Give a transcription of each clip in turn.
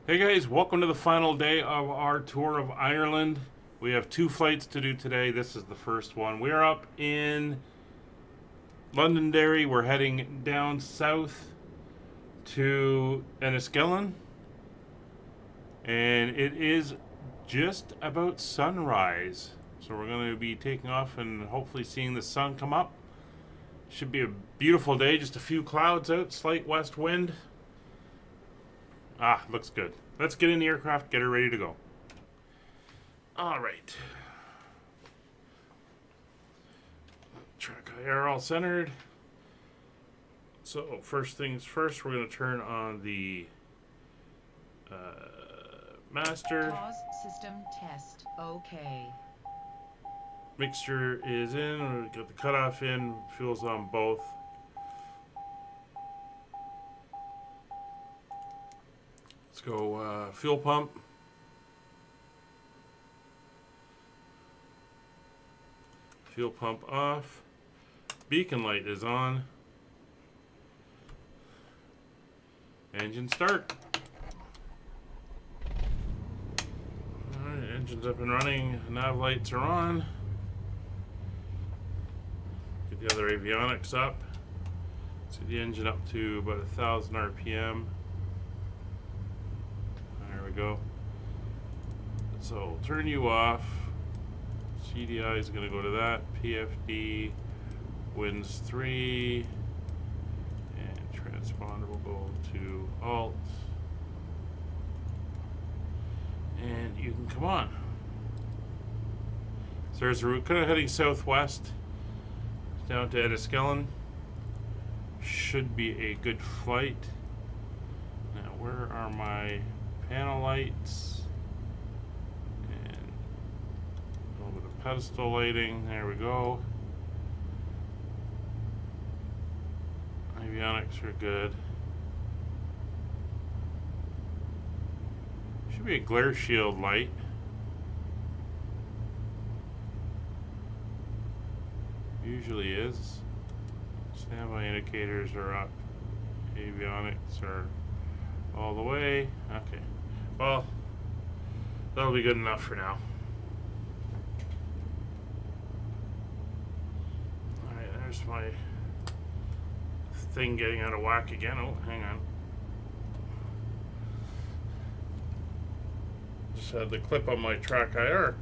Hey guys, welcome to the final day of our tour of Ireland. We have 2 flights to do today. This is the first one. We're up in Londonderry. We're heading down south to Enniskillen. And it is just about sunrise. So we're going to be taking off and hopefully seeing the sun come up. Should be a beautiful day, just a few clouds out, slight west wind. Ah, looks good. Let's get in the aircraft, get her ready to go. All right. Track IR all centered. So first things first, we're going to turn on the master. Pause system test. Okay. Mixture is in. We got the cutoff in. Fuel's on both. Let's go fuel pump. Fuel pump off. Beacon light is on. Engine start. Alright, engine's up and running. Nav lights are on. Get the other avionics up. See the engine up to about 1,000 RPM. There we go. So turn you off. CDI is going to go to that. PFD, Winds 3, and transponder will go to Alt. And you can come on. So there's a route kind of heading southwest down to Enniskillen. Should be a good flight. Now, where are my panel lights? And over the pedestal lighting. There we go. Avionics are good. Should be a glare shield light. Usually is. Standby indicators are up. Avionics are all the way. Okay. Well, that'll be good enough for now. Alright, there's my thing getting out of whack again. Oh, hang on. Just had the clip on my track IR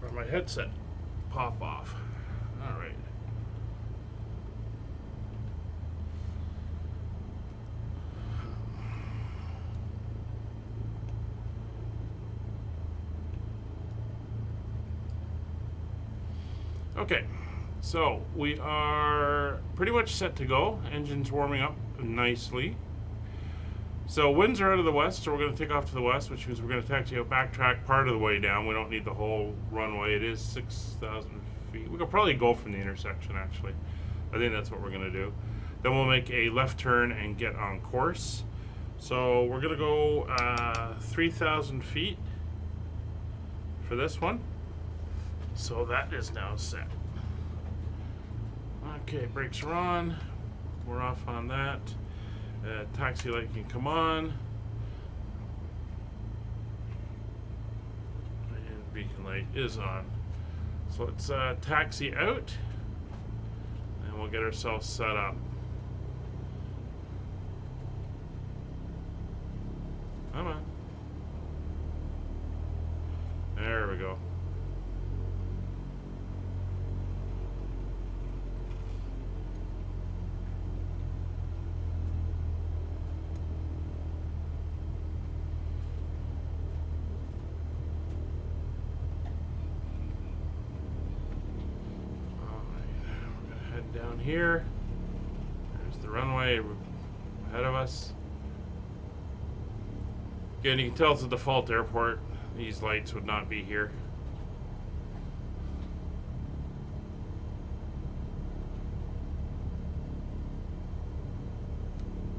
or my headset pop off. Alright. Okay, so we are pretty much set to go. Engine's warming up nicely. So winds are out of the west, so we're going to take off to the west, which means we're going to actually backtrack part of the way down. We don't need the whole runway. It is 6,000 feet. We could probably go from the intersection, actually. I think that's what we're going to do. Then we'll make a left turn and get on course. So we're going to go 3,000 feet for this one. So that is now set. Okay, brakes are on. We're off on that. Taxi light can come on. And beacon light is on. So let's taxi out. And we'll get ourselves set up. Come on. There we go. Down here, there's the runway ahead of us. Again, you can tell it's a default airport. These lights would not be here.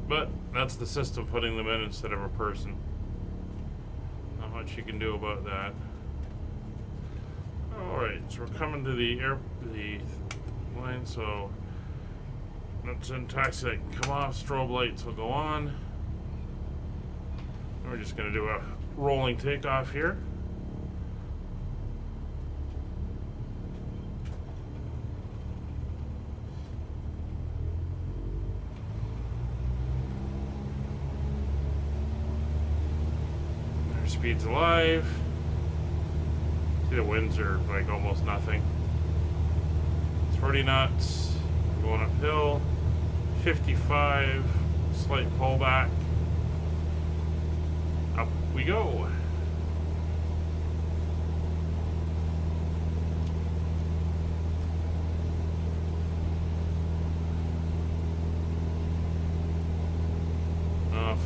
But that's the system putting them in instead of a person. Not much you can do about that. Alright, so we're coming to the line, so that's in taxi light can come off, strobe lights will go on. We're just going to do a rolling takeoff here. Our speed's alive. See, the winds are like almost nothing. It's 40 knots. Going uphill. 55. Slight pullback. Up we go.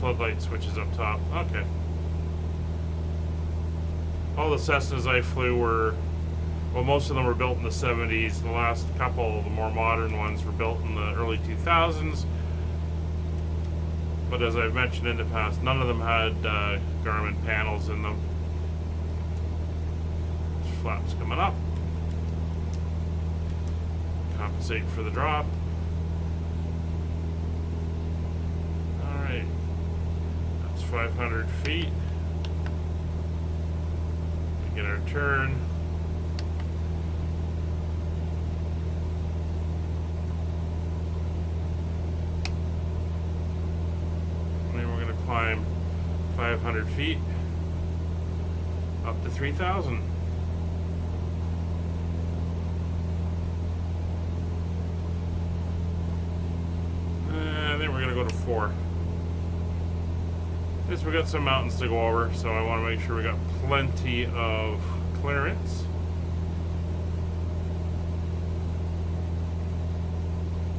Floodlight switches up top. Okay. All the Cessnas I flew were, well, most of them were built in the 70s. The last couple, the more modern ones, were built in the early 2000s. But as I've mentioned in the past, none of them had Garmin panels in them. Flaps coming up. Compensate for the drop. Alright. That's 500 feet. We get our turn. Climb 500 feet up to 3,000. And then we're going to go to 4. Yes, we got some mountains to go over, so I want to make sure we got plenty of clearance.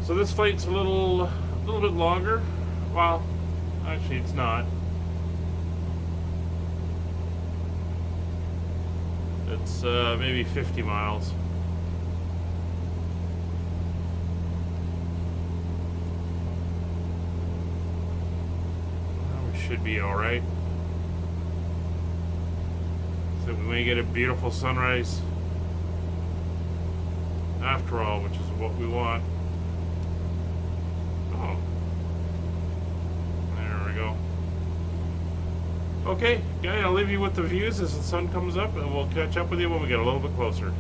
So this flight's a little bit longer. Well, actually, it's not. It's maybe 50 miles. Well, we should be all right. So we may get a beautiful sunrise after all, which is what we want. Oh. Okay, guys, I'll leave you with the views as the sun comes up, and we'll catch up with you when we get a little bit closer.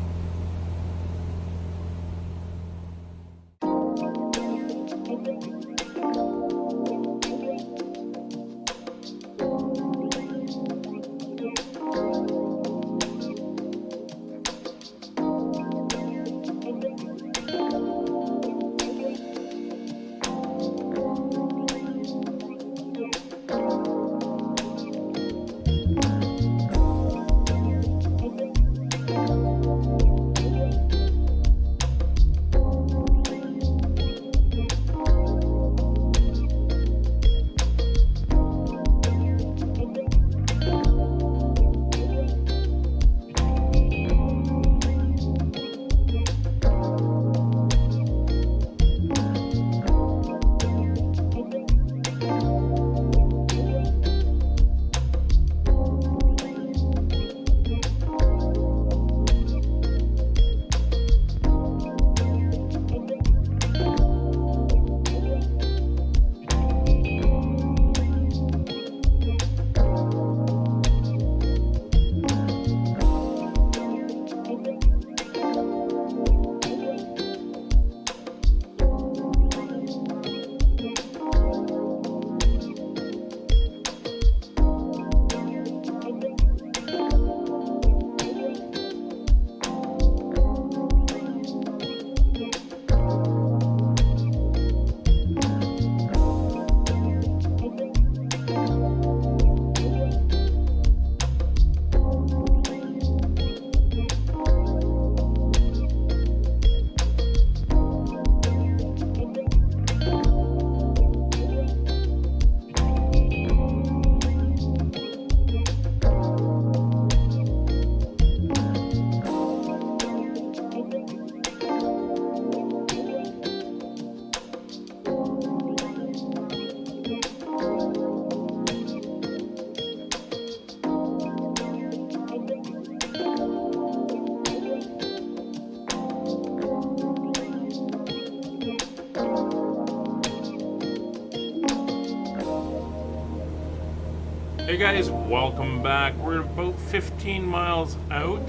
Hey guys, welcome back. We're about 15 miles out.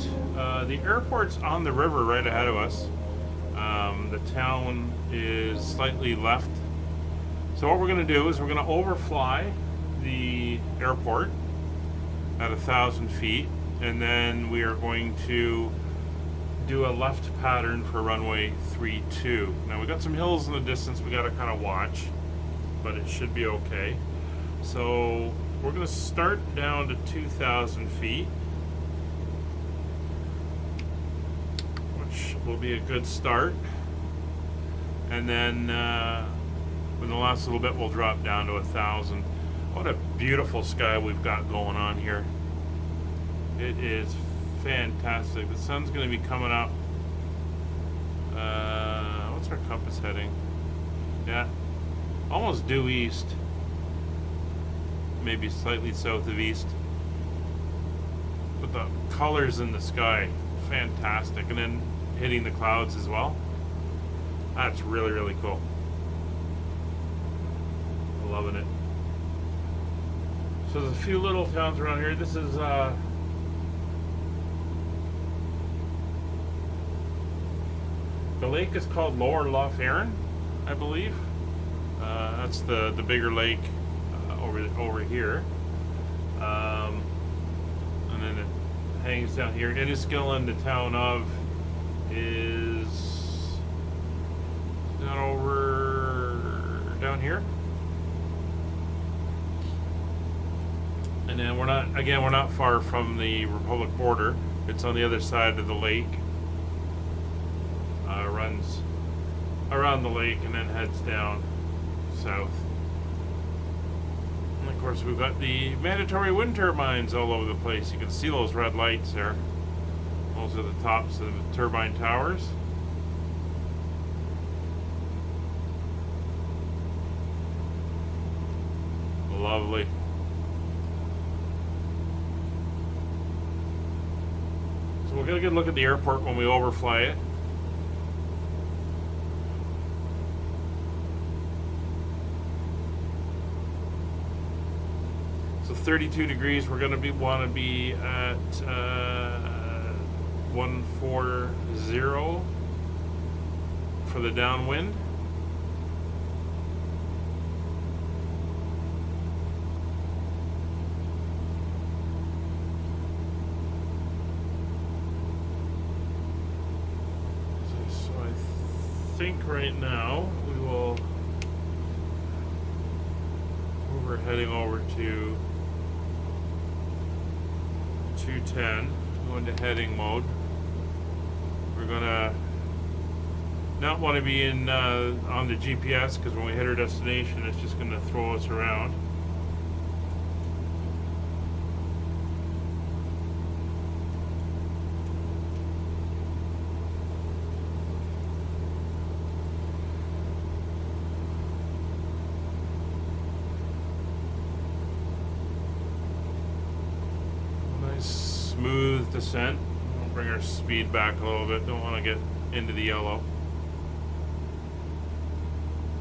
The airport's on the river right ahead of us. The town is slightly left. So what we're going to do is we're going to overfly the airport at 1,000 feet, and then we are going to do a left pattern for runway 32. Now we got some hills in the distance we got to kind of watch, but it should be okay. So we're going to start down to 2,000 feet, which will be a good start. And then in the last little bit, we'll drop down to 1,000. What a beautiful sky we've got going on here. It is fantastic. The sun's going to be coming up. What's our compass heading? Yeah, almost due east. Maybe slightly south of east. But the colors in the sky, fantastic. And then hitting the clouds as well. That's really, really cool. Loving it. So there's a few little towns around here. This is the lake is called Lower Lough Erne, I believe. That's the bigger lake over here. And then it hangs down here. Enniskillen, the town of, is down here. And then we're not far from the Republic border. It's on the other side of the lake. Runs around the lake and then heads down south. And of course we've got the mandatory wind turbines all over the place. You can see those red lights there. Those are the tops of the turbine towers. Lovely. So we'll get a good look at the airport when we overfly it. So 32 degrees, we're going to want to be at 140 for the downwind. So I think right now we're heading over to 210, go into heading mode. We're gonna not want to be in on the GPS, because when we hit our destination, it's just gonna throw us around. Smooth descent. We'll bring our speed back a little bit. Don't want to get into the yellow.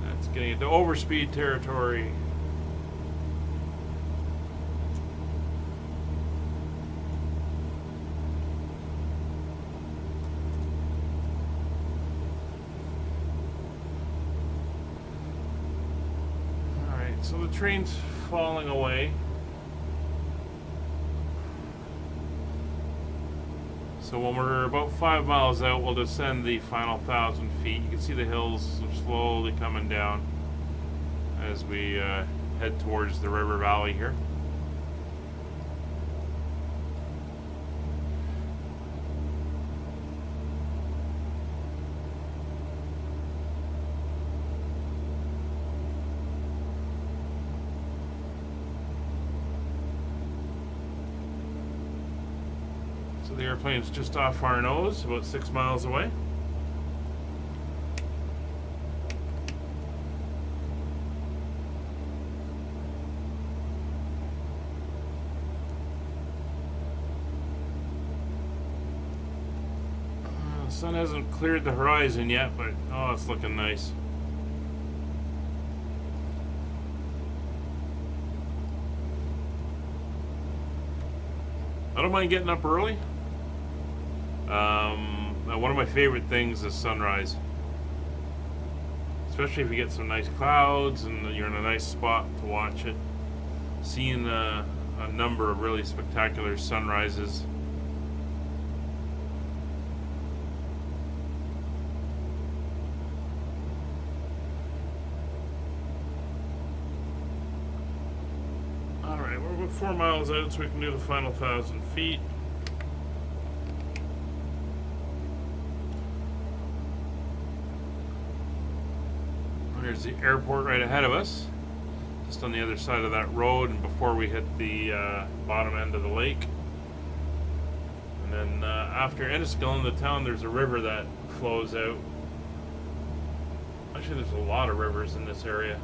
That's getting into overspeed territory. Alright, so the train's falling away. So when we're about 5 miles out, we'll descend the final 1,000 feet. You can see the hills are slowly coming down as we head towards the river valley here. So the airplane's just off our nose, about 6 miles away. The sun hasn't cleared the horizon yet, but oh, it's looking nice. I don't mind getting up early. One of my favorite things is sunrise. Especially if you get some nice clouds and you're in a nice spot to watch it. Seeing a number of really spectacular sunrises. Alright, we're about 4 miles out, so we can do the final 1,000 feet. There's the airport right ahead of us, just on the other side of that road, and before we hit the bottom end of the lake. And then after Enniskillen, the town, there's a river that flows out. Actually, there's a lot of rivers in this area.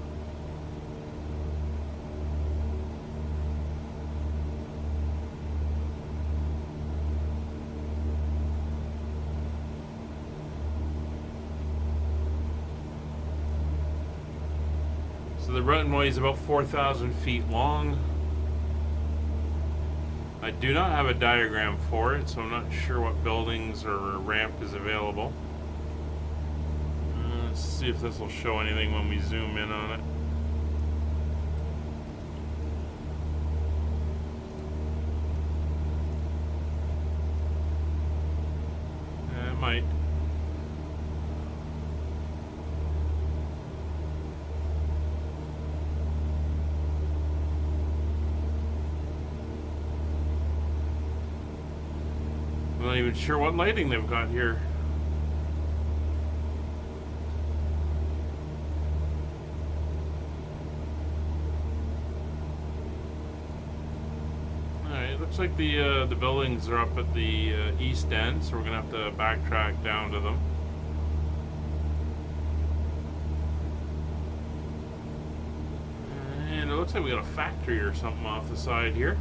So the runway is about 4,000 feet long. I do not have a diagram for it, so I'm not sure what buildings or ramp is available. Let's see if this will show anything when we zoom in on it. It might. I'm not even sure what lighting they've got here. Alright, it looks like the buildings are up at the east end, so we're gonna have to backtrack down to them. And it looks like we got a factory or something off the side here.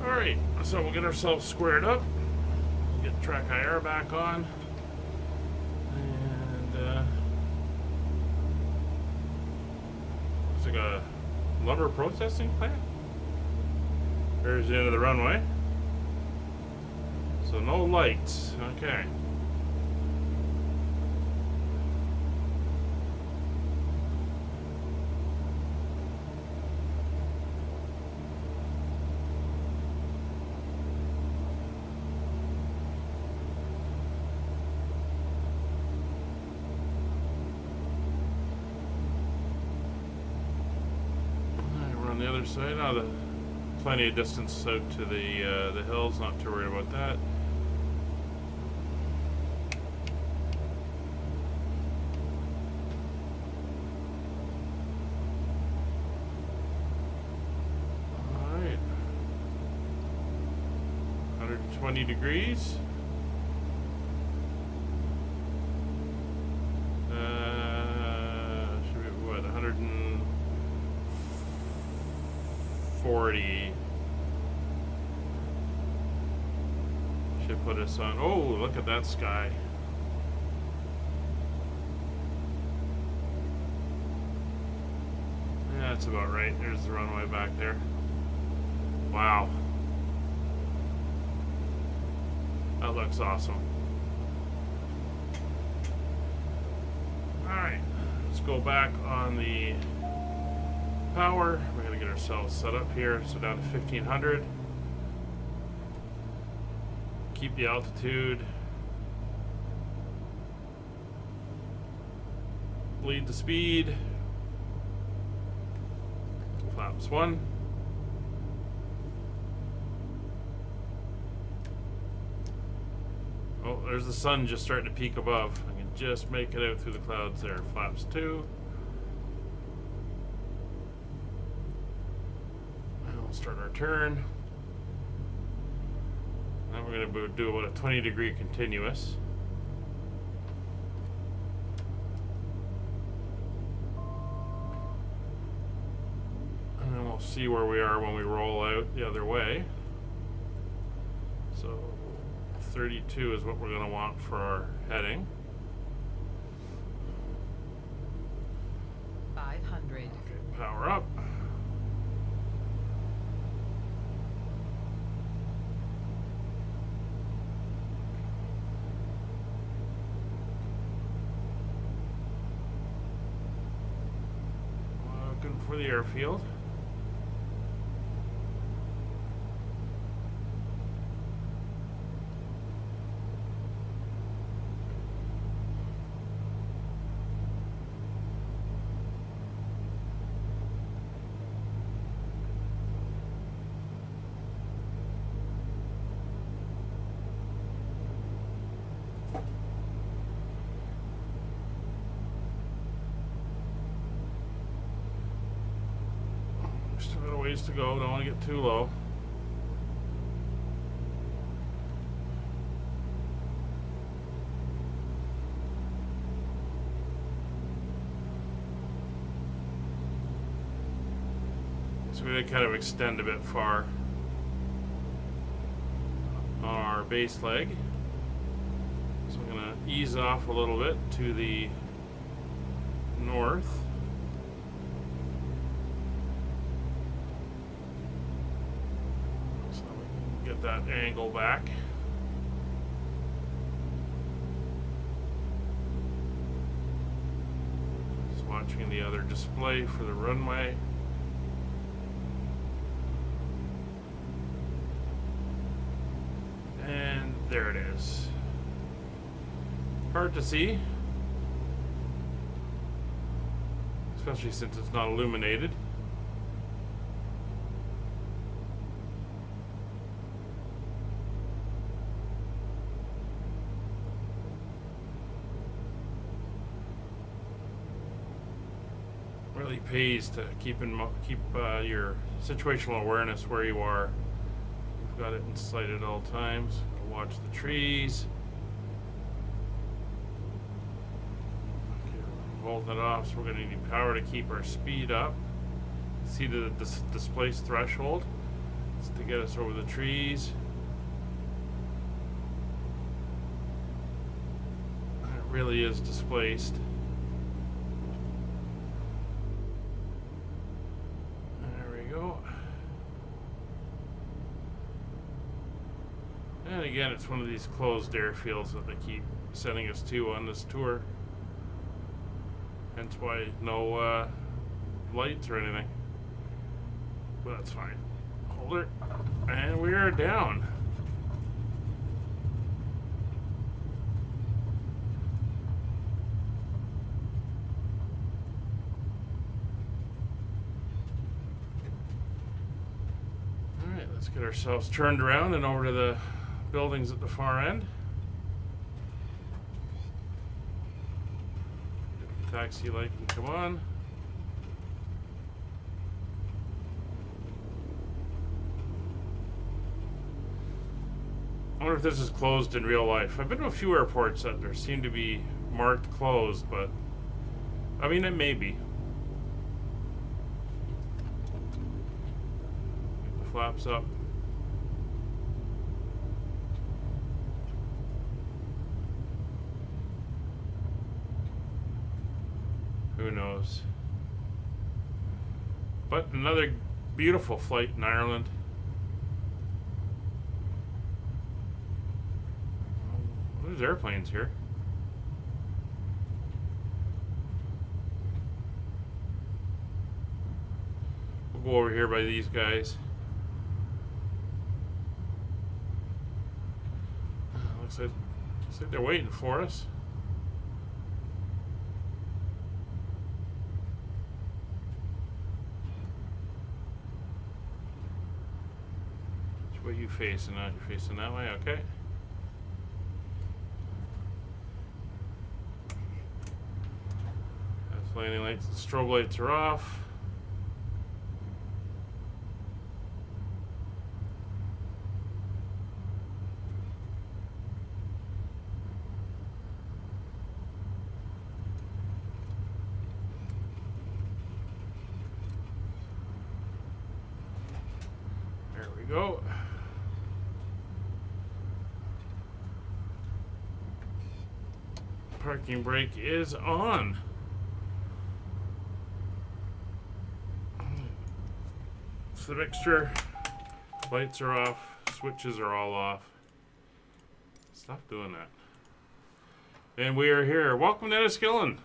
Alright, so we'll get ourselves squared up, get track IR back on, and it's like a lumber processing plant. There's the end of the runway, so no lights. Okay. On the other side, plenty of distance out to the hills. Not too worried about that. All right, 120 degrees. Should be what, 140. Should put us on. Oh, look at that sky. Yeah, that's about right. There's the runway back there. Wow. That looks awesome. Alright, let's go back on the power. We're going to get ourselves set up here. So down to 1500. Keep the altitude. Bleed the speed. Flaps 1. Oh, there's the sun just starting to peak above. I can just make it out through the clouds there. Flaps 2. And we'll start our turn. Now we're going to do about a 20-degree continuous. see where we are when we roll out the other way. So 32 is what we're going to want for our heading. 500. Okay, power up. Looking for the airfield. Still got a ways to go, don't want to get too low. So we did kind of extend a bit far on our base leg. So I'm going to ease off a little bit to the north. So we can get that angle back. Just watching the other display for the runway. And there it is. Hard to see, especially since it's not illuminated. Really pays to keep your situational awareness where you are. You've got it in sight at all times. Watch the trees. Okay, holding it off, so we're going to need power to keep our speed up. See the displaced threshold? It's to get us over the trees. It really is displaced. There we go. And again, it's one of these closed airfields that they keep sending us to on this tour. Hence why no lights or anything. But that's fine. Hold it. And we are down. Alright, let's get ourselves turned around and over to the buildings at the far end. Taxi light can come on. I wonder if this is closed in real life. I've been to a few airports that there seem to be marked closed, but I mean, it may be. Get the flaps up. Who knows? But another beautiful flight in Ireland. There's airplanes here. We'll go over here by these guys. Looks like they're waiting for us. What are you facing at? You're facing that way? Okay. That's landing lights and strobe lights are off. go. Parking brake is on. It's the mixture. Lights are off. Switches are all off. Stop doing that. And we are here. Welcome to Enniskillen.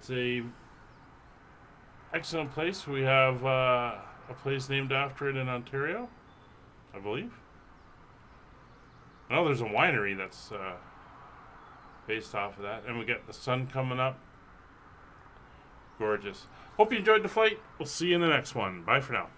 It's a excellent place. We have a place named after it in Ontario, I believe. I know there's a winery that's based off of that. And we got the sun coming up. Gorgeous. Hope you enjoyed the flight. We'll see you in the next one. Bye for now.